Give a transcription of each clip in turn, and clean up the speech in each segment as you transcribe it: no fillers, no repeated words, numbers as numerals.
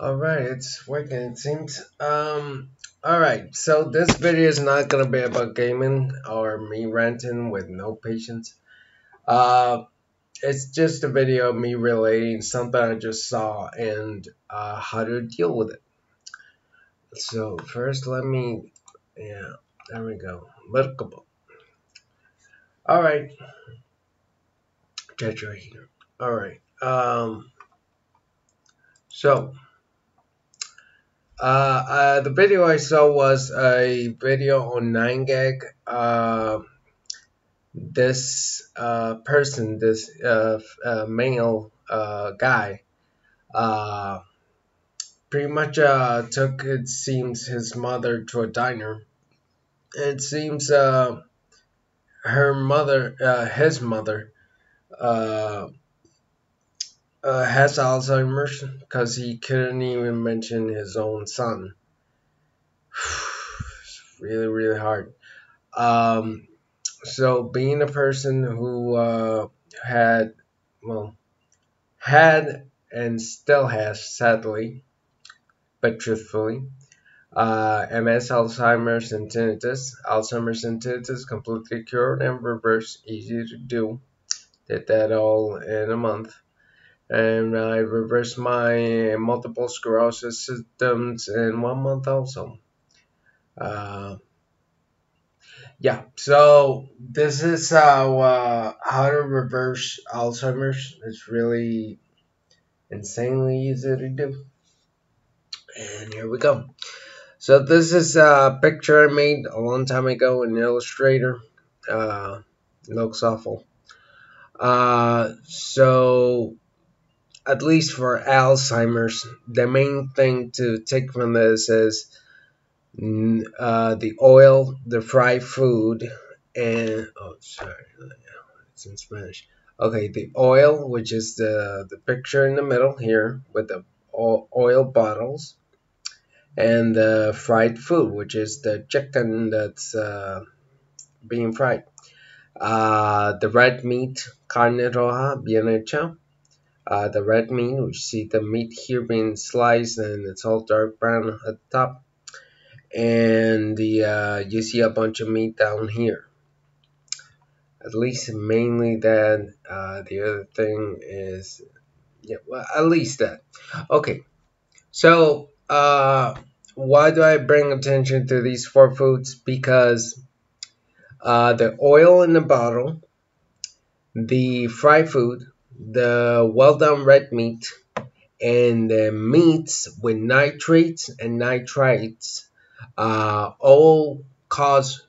Alright, it's working it seems. Alright, so this video is not gonna be about gaming or me ranting with no patience. Uh, it's just a video of me relating something I just saw and how to deal with it. So first yeah, there we go. Workable. Alright, catch right here. Alright, so the video I saw was a video on 9gag. This person, this male guy, uh, pretty much took, it seems, his mother to a diner. It seems his mother, uh, has Alzheimer's because he couldn't even mention his own son. It's really, really hard. Um, so being a person who had, well, had and still has, sadly, but truthfully, MS, Alzheimer's, and tinnitus. Alzheimer's and tinnitus completely cured and reversed, easy to do. Did that all in a month. And I reversed my multiple sclerosis symptoms in 1 month also. Uh, yeah, so this is how to reverse Alzheimer's. It's really insanely easy to do. And here we go. So this is a picture I made a long time ago in Illustrator. Looks awful. So at least for Alzheimer's, the main thing to take from this is the oil, the fried food, and oh, sorry, it's in Spanish. Okay, the oil, which is the picture in the middle here with the oil bottles, and the fried food, which is the chicken that's being fried. The red meat, carne roja, bien hecha. The red meat, which you see the meat here being sliced and it's all dark brown at the top. And you see a bunch of meat down here. At least mainly that. The other thing is, yeah, well, at least that. Okay, so why do I bring attention to these four foods? Because the oil in the bottle, the fried food, the well done red meat, and the meats with nitrates and nitrites all cause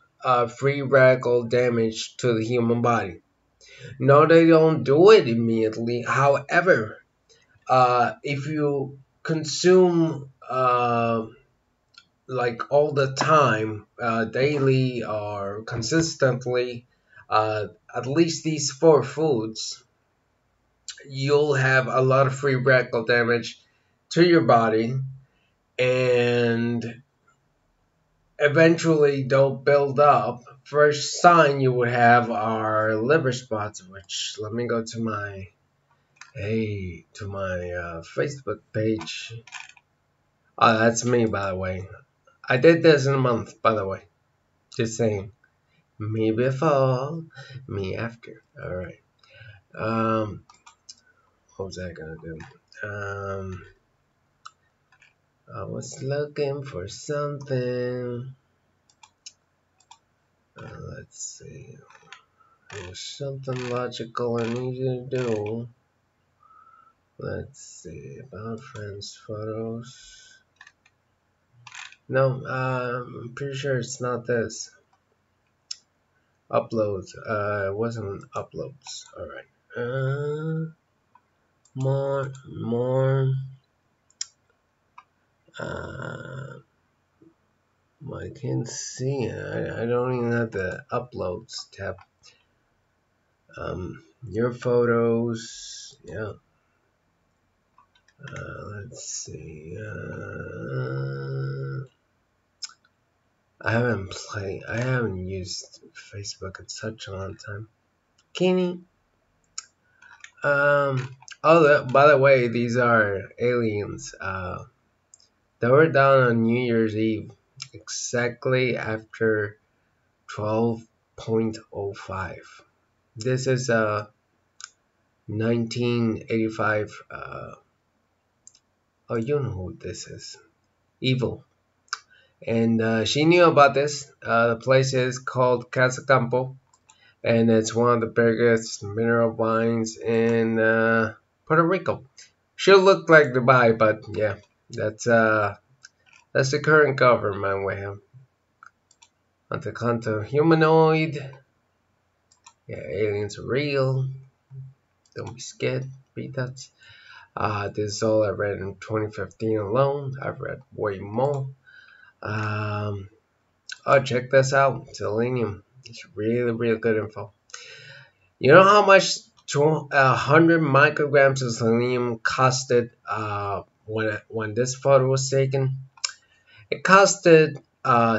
free radical damage to the human body. No, they don't do it immediately. However, if you consume like all the time, daily or consistently, at least these four foods, you'll have a lot of free radical damage to your body, and eventually they'll build up. First sign you would have are liver spots, which let me go to my Facebook page. Oh, that's me, by the way. I did this in a month, by the way. Just saying. Me before, me after. Alright. What was I gonna do? I was looking for something. Let's see. There's something logical I need to do. Let's see. About friends photos. No, I'm pretty sure it's not this. Uploads. It wasn't uploads. Alright. More. I can't see it. I don't even have the uploads tab. Your photos. Yeah. Let's see. I haven't used Facebook in such a long time. Kenny. Oh, by the way, these are aliens. They were done on New Year's Eve, exactly after 12:05. This is a 1985. Oh, you know who this is? Evil. And she knew about this. The place is called Casa Campo, and it's one of the biggest mineral mines in Puerto Rico. She'll look like Dubai, but yeah, that's that's the current government we have. On the conto humanoid, yeah, aliens are real. Don't be scared. Read that. This is all I read in 2015 alone. I've read way more. Um, oh, check this out. Selenium. It's really, really good info. You know how much 100 micrograms of selenium costed when this photo was taken? It costed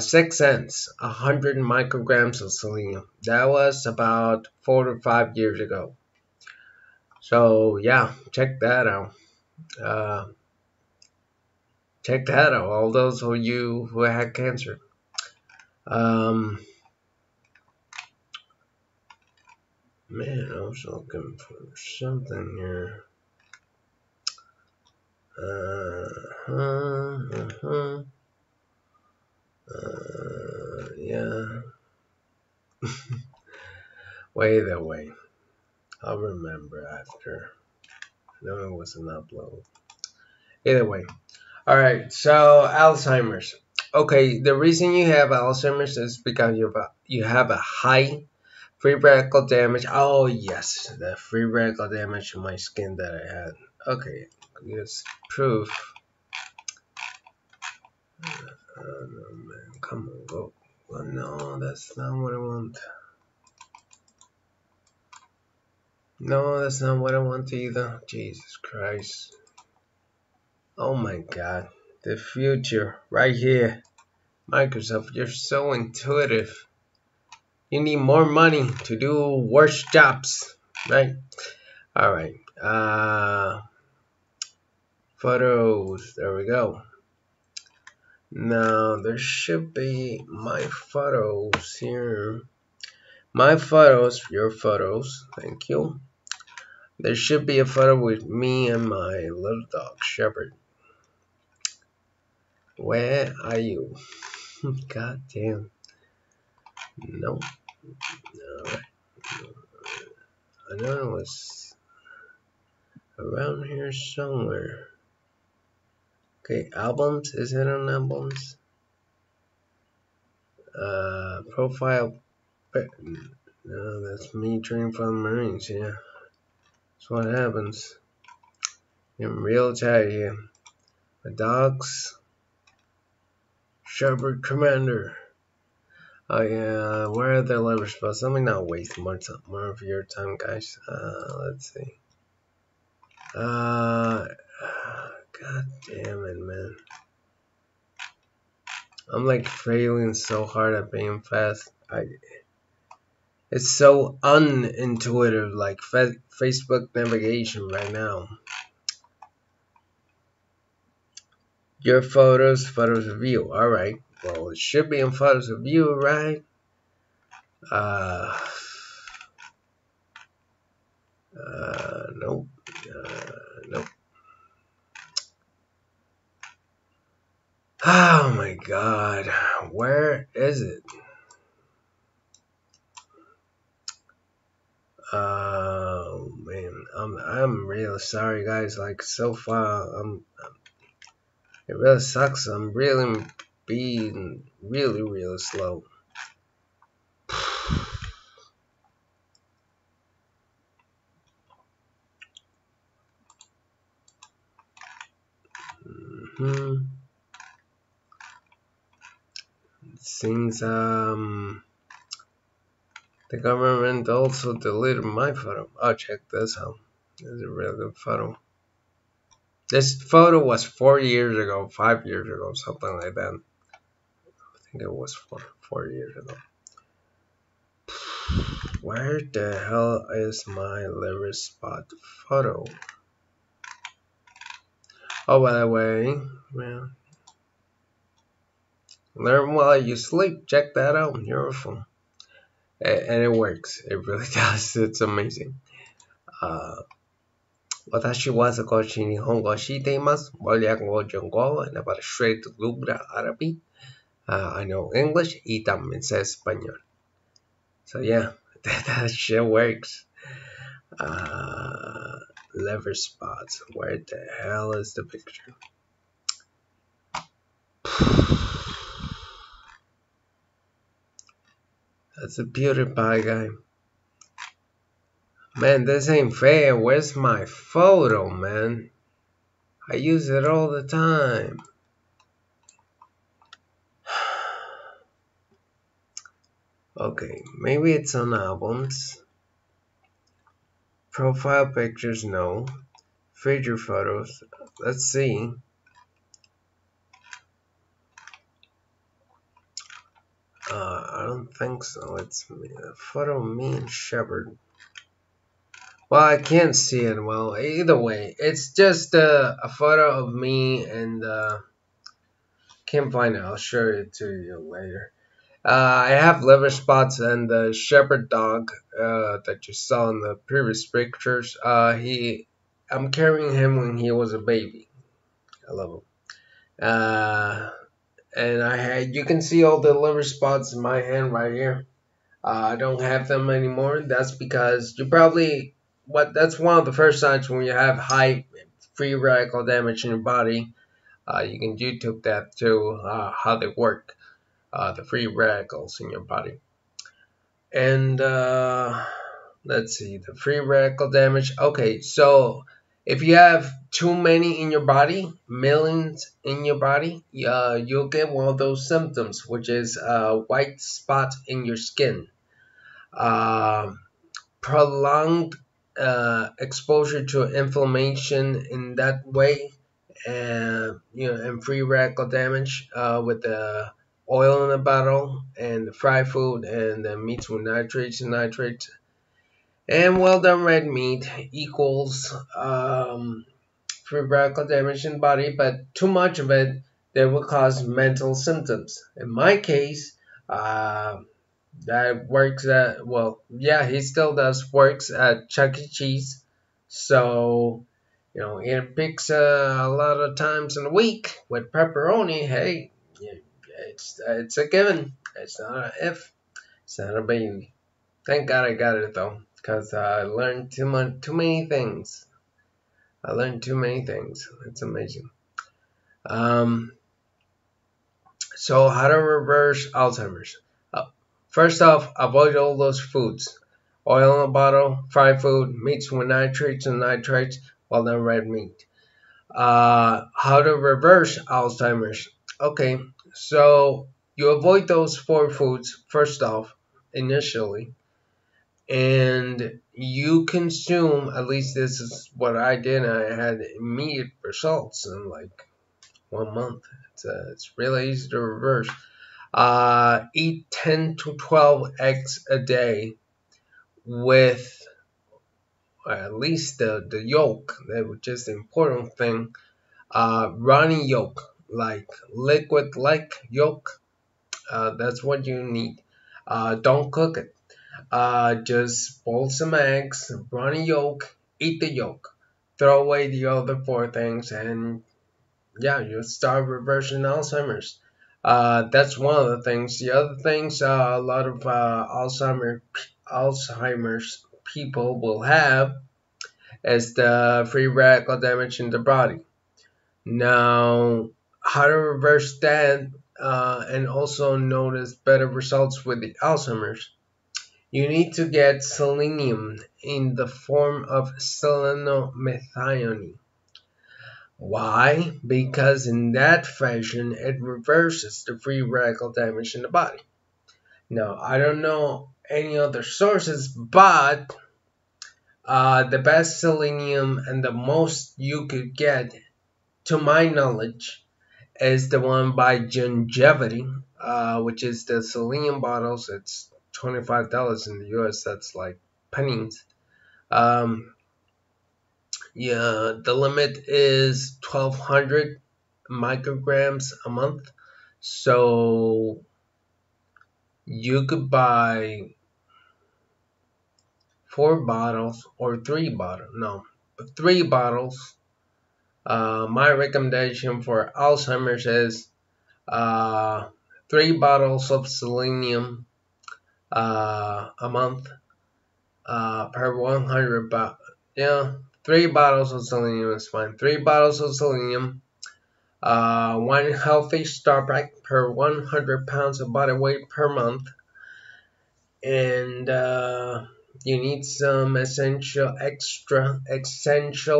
6 cents, 100 micrograms of selenium. That was about 4 to 5 years ago. So yeah, check that out. Uh, check that out. All those of you who had cancer. Um, Man, I was looking for something here. Yeah. Wait a way. I'll remember after. No, it was an upload. Either way. Alright, so Alzheimer's. Okay, the reason you have Alzheimer's is because you have a high free radical damage. Oh, yes, the free radical damage in my skin that I had. Okay, here's proof. Oh, no, man. Come on, go. Oh, no, that's not what I want. No, that's not what I want either. Jesus Christ. Oh my God. The future, right here. Microsoft, you're so intuitive. You need more money to do worse jobs, right? Alright. Photos. There we go. Now, there should be my photos here. My photos, your photos. Thank you. There should be a photo with me and my little dog, Shepherd. Where are you? God damn. Nope. Alright. I know it was around here somewhere. Okay, albums. Is it on albums? Profile. No, that's me training for the Marines, yeah. That's what happens. In real chat here. My dogs. Shepherd Commander. Oh yeah, where are the lever spots? Let me not waste more of your time, guys. Let's see. God damn it, man. I'm like failing so hard at being fast. It's so unintuitive, like Facebook navigation right now. Your photos of view. Alright. Well, it should be in photos of view, right? Nope. Nope. Oh my God. Where is it? Oh man, I'm really sorry, guys. Like so far, it really sucks. I'm really being really slow. It seems the government also deleted my photo. Oh, check this out. This is a real good photo. This photo was 4 years ago, 5 years ago, something like that. I think it was 4 years ago. Where the hell is my liver spot photo? Oh, by the way, man, Learn while you sleep. Check that out on your phone. And it works. It really does. It's amazing. 私は少し日本語を知っています。我2語準語を話せるÁrabe. I know English y también sé español. So yeah, that shit works. Liver spots. Where the hell is the picture? That's a PewDiePie guy. Man, this ain't fair. Where's my photo, man? I use it all the time. Okay, maybe it's on albums. Profile pictures, no. Feature photos. Let's see. I don't think so. It's a photo of me and Shepard. Well, I can't see it well. Either way, it's just a photo of me and can't find it. I'll show it to you later. I have liver spots and the shepherd dog that you saw in the previous pictures. I'm carrying him when he was a baby. I love him. And you can see all the liver spots in my hand right here. I don't have them anymore. That's because that's one of the first signs when you have high free radical damage in your body. You can YouTube that too, how they work, the free radicals in your body. And let's see, the free radical damage. Okay, so if you have too many in your body, millions in your body, you'll get one of those symptoms, which is white spots in your skin. Prolonged exposure to inflammation in that way, and free radical damage with the oil in the bottle and the fried food and the meats with nitrates and nitrates and well done red meat equals free radical damage in the body, but too much of it that will cause mental symptoms. In my case, that works at, well, yeah, he still does works at Chuck E. Cheese. So, it picks a lot of times in a week with pepperoni. Hey, it's a given. It's not an if. It's not a baby. Thank God I got it though, because I learned too many things. I learned too many things. It's amazing. So how to reverse Alzheimer's? First off, avoid all those foods. Oil in a bottle, fried food, meats with nitrates and nitrates, well done red meat. How to reverse Alzheimer's? Okay, so you avoid those 4 foods first off, initially, and you consume, at least this is what I did, and I had immediate results in like 1 month. It's really easy to reverse. Eat 10 to 12 eggs a day with at least the yolk, which is the important thing. Runny yolk, like liquid like yolk. That's what you need. Don't cook it. Just boil some eggs, runny yolk, eat the yolk. Throw away the other 4 things, and yeah, you start reversing Alzheimer's. That's one of the things. The other things a lot of Alzheimer's people will have is the free radical damage in the body. Now, how to reverse that and also notice better results with the Alzheimer's? You need to get selenium in the form of selenomethionine. Why? Because in that fashion, it reverses the free radical damage in the body. Now, I don't know any other sources, but the best selenium and the most you could get, to my knowledge, is the one by Longevity, which is the selenium bottles. It's $25 in the US. That's like pennies. Yeah, the limit is 1,200 micrograms a month. So you could buy 4 bottles or 3 bottles. No, 3 bottles. My recommendation for Alzheimer's is uh, 3 bottles of selenium a month per 100 yeah, 3 bottles of selenium is fine. 3 bottles of selenium, one healthy starbuck per 100 pounds of body weight per month, and you need some essential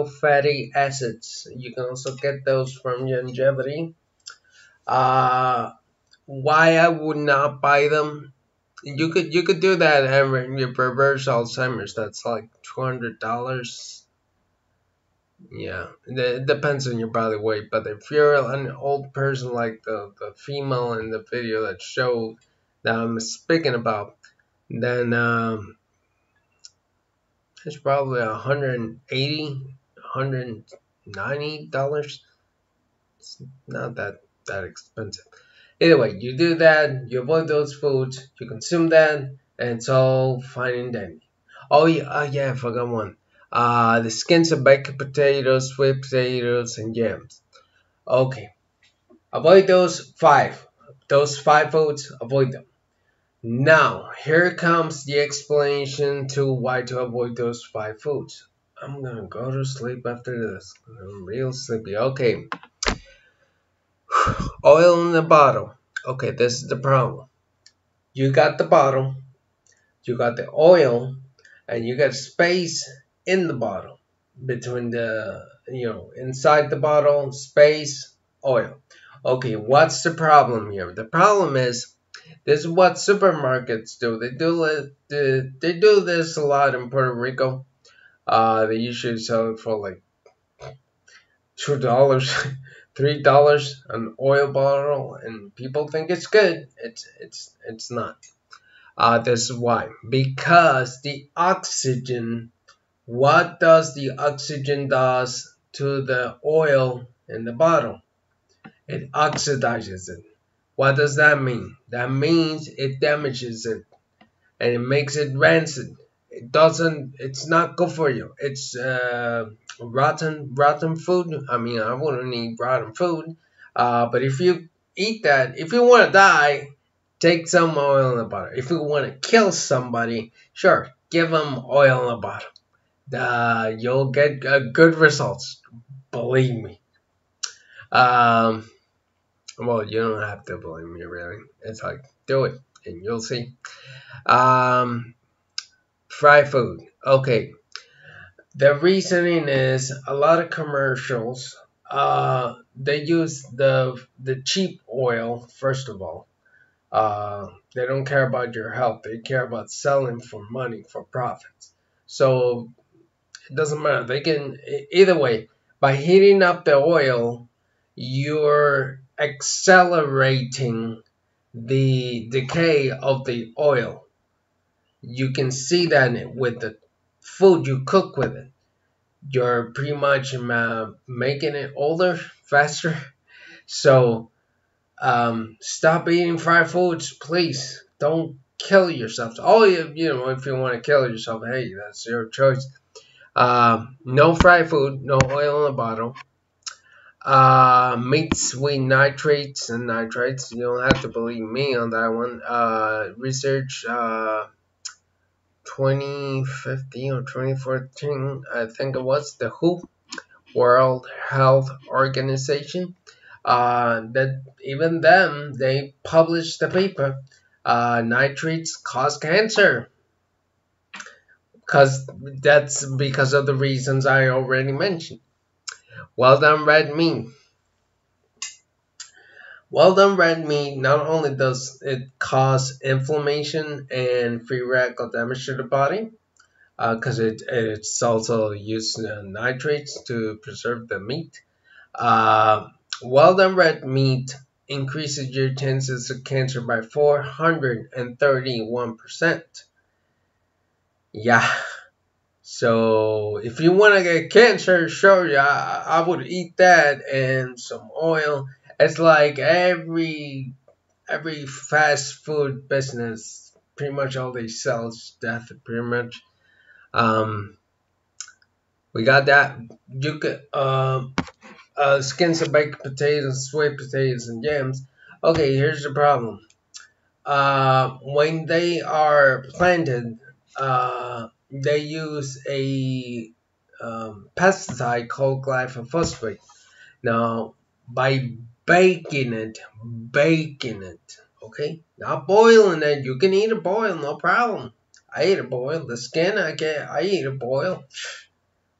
fatty acids. You can also get those from longevity. Uh, why I would not buy them? You could do that and you reverse Alzheimer's. That's like $200. Yeah, it depends on your body weight. But if you're an old person like the female in the video that showed that I'm speaking about, then it's probably 180, $190. It's not that expensive. Either way, you do that, you avoid those foods, you consume that, and it's all fine and dandy. Oh yeah, I forgot one. The skins of baked potatoes, sweet potatoes, and jams. Okay, avoid those five. Those five foods, avoid them. Now, here comes the explanation to why to avoid those five foods. I'm gonna go to sleep after this. I'm real sleepy. Okay, oil in the bottle. Okay, this is the problem. You got the bottle, you got the oil, and you got space in the bottle between inside the bottle, space, oil. Okay, what's the problem here? The problem is this is what supermarkets do. They do this a lot in Puerto Rico. They usually sell it for like $2, $3 an oil bottle, and people think it's good. It's not. This is why. Because the oxygen, what does the oxygen does to the oil in the bottle? It oxidizes it. What does that mean? That means it damages it and it makes it rancid. It's not good for you. It's rotten food. I mean, I wouldn't eat rotten food. But if you eat that, if you want to die, take some oil in the bottle. If you want to kill somebody, sure, give them oil in the bottle. You'll get good results. Believe me. Um, well, you don't have to believe me, really. It's like, do it, and you'll see. Um, Fried food. Okay. The reasoning is a lot of commercials. They use the cheap oil first of all. They don't care about your health. They care about selling for money, for profits. So it doesn't matter. They can either way. By heating up the oil, you're accelerating the decay of the oil. You can see that with the food you cook with it. You're pretty much making it older faster. So stop eating fried foods, please. Don't kill yourself. Oh, if you want to kill yourself, hey, that's your choice. No fried food, no oil in the bottle. Meats with nitrates and nitrites. You don't have to believe me on that one. Research 2015 or 2014, I think it was, the WHO, World Health Organization. That even them, they published the paper. Nitrates cause cancer. That's because of the reasons I already mentioned. Well done, red meat. Well done, red meat not only does it cause inflammation and free radical damage to the body, because it's also used nitrates to preserve the meat. Uh, well done red meat increases your chances of cancer by 431%. Yeah. So if you want to get cancer, sure, yeah, I would eat that and some oil. It's like every fast food business, pretty much all they sell is death. Pretty much, um, we got that. You could skins of baked potatoes, sweet potatoes, and jams. Okay, here's the problem. When they are planted, they use a pesticide called glyphosate. Now, by baking it, okay, not boiling it. You can eat it boiled, no problem. I eat it boiled. The skin, I eat it boiled.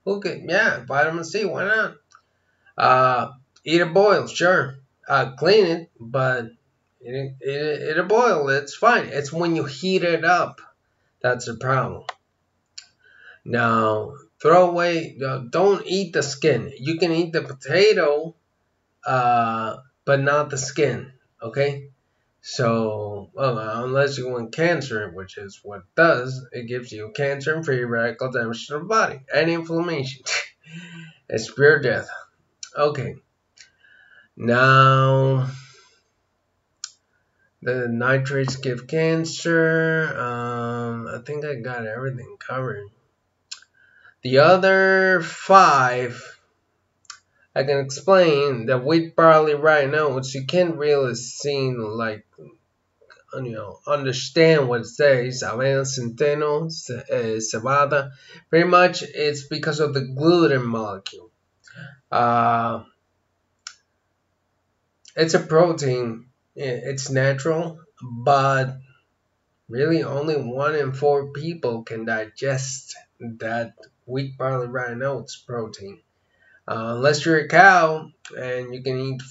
Who can? Yeah, vitamin C. Why not? Uh, Eat it boiled, sure. Clean it, but eat it boiled. It's fine. It's when you heat it up that's the problem. Now, throw away. Don't eat the skin. You can eat the potato, but not the skin. Okay. So, well, unless you want cancer, which is what it does, it gives you cancer and free radical damage to the body and inflammation. It's pure death. Okay. Now, the nitrates give cancer. I think I got everything covered. The other five, I can explain that wheat, barley, rye, and oats. You can't really see, like, understand what it says. Avena, centeno, cebada. Pretty much, it's because of the gluten molecule. Uh, it's a protein. It's natural, but really only 1 in 4 people can digest that wheat, barley, rye, and oats protein. Unless you're a cow and you can eat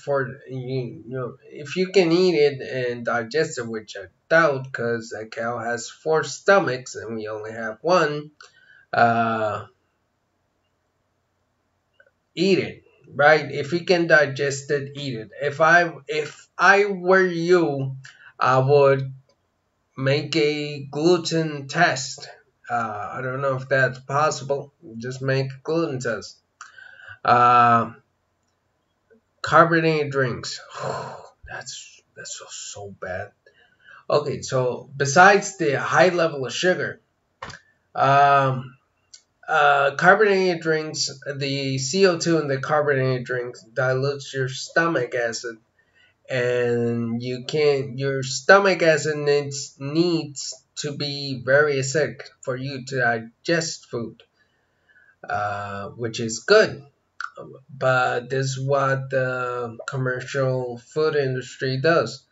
if you can eat it and digest it, which I doubt, because a cow has 4 stomachs and we only have one. Uh, Eat it, right? If you can digest it, eat it. If I were you, I would make a gluten test. I don't know if that's possible. Just make a gluten test. Uh, Carbonated drinks. That's so bad. Okay, so besides the high level of sugar, um, carbonated drinks, the CO2 in the carbonated drinks dilutes your stomach acid, and your stomach acid needs to be very acidic for you to digest food, which is good. But this is what the commercial food industry does.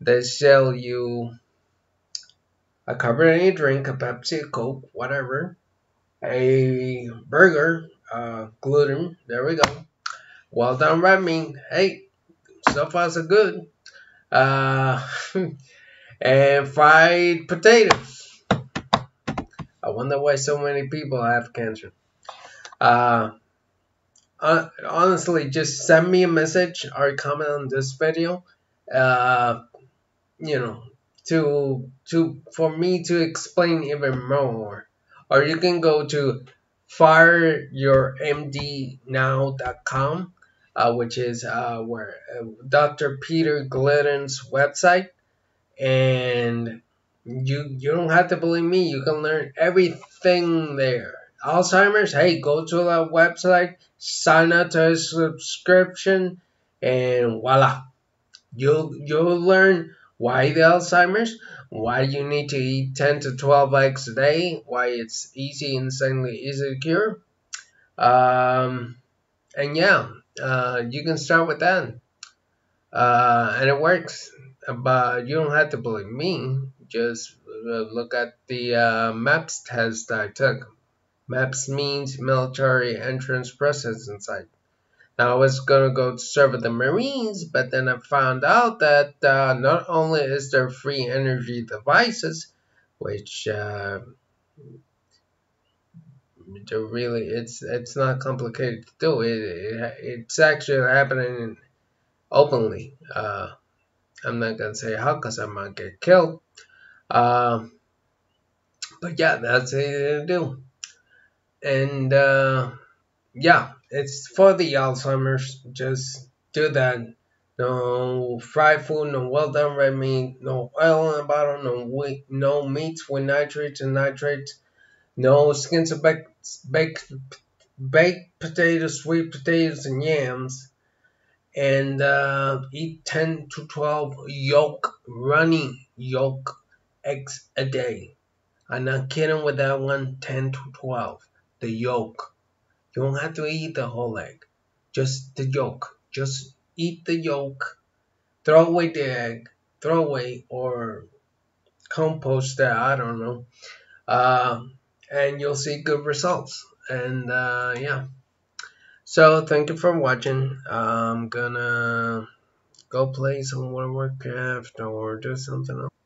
They sell you a carbonated drink, a Pepsi, a Coke, whatever, a burger, gluten. There we go. Well done, red meat. Hey, so far so good. Uh, and fried potatoes. I wonder why so many people have cancer. Uh, Honestly, just send me a message or comment on this video. Uh, you know, to for me to explain even more. Or you can go to fireyourmdnow.com, which is where Dr. Peter Glidden's website, and you don't have to believe me. You can learn everything there. Alzheimer's, hey, go to the website, sign up to a subscription, and voila, you'll learn why the Alzheimer's, why you need to eat 10 to 12 eggs a day, why it's insanely easy to cure. And yeah, you can start with that. And it works. But you don't have to believe me. Just look at the MAPS test I took. MAPS means military entrance processing site. Now I was gonna go to serve with the Marines, but then I found out that not only is there free energy devices, which really it's not complicated to do. It's actually happening openly. I'm not gonna say how, cause I might get killed. Uh, but yeah, that's easy to do. And yeah, it's for the Alzheimer's. Just do that. No fried food, no well done red meat, no oil in the bottom, no meats with nitrates and nitrates, no skins of baked potatoes, sweet potatoes, and yams. And eat 10 to 12 running yolk eggs a day. I'm not kidding with that one, 10 to 12. The yolk. You don't have to eat the whole egg, just the yolk. Just eat the yolk, throw away the egg, throw away or compost that, I don't know. Uh, and you'll see good results. And yeah. So thank you for watching. I'm gonna go play some more Warcraft or do something else.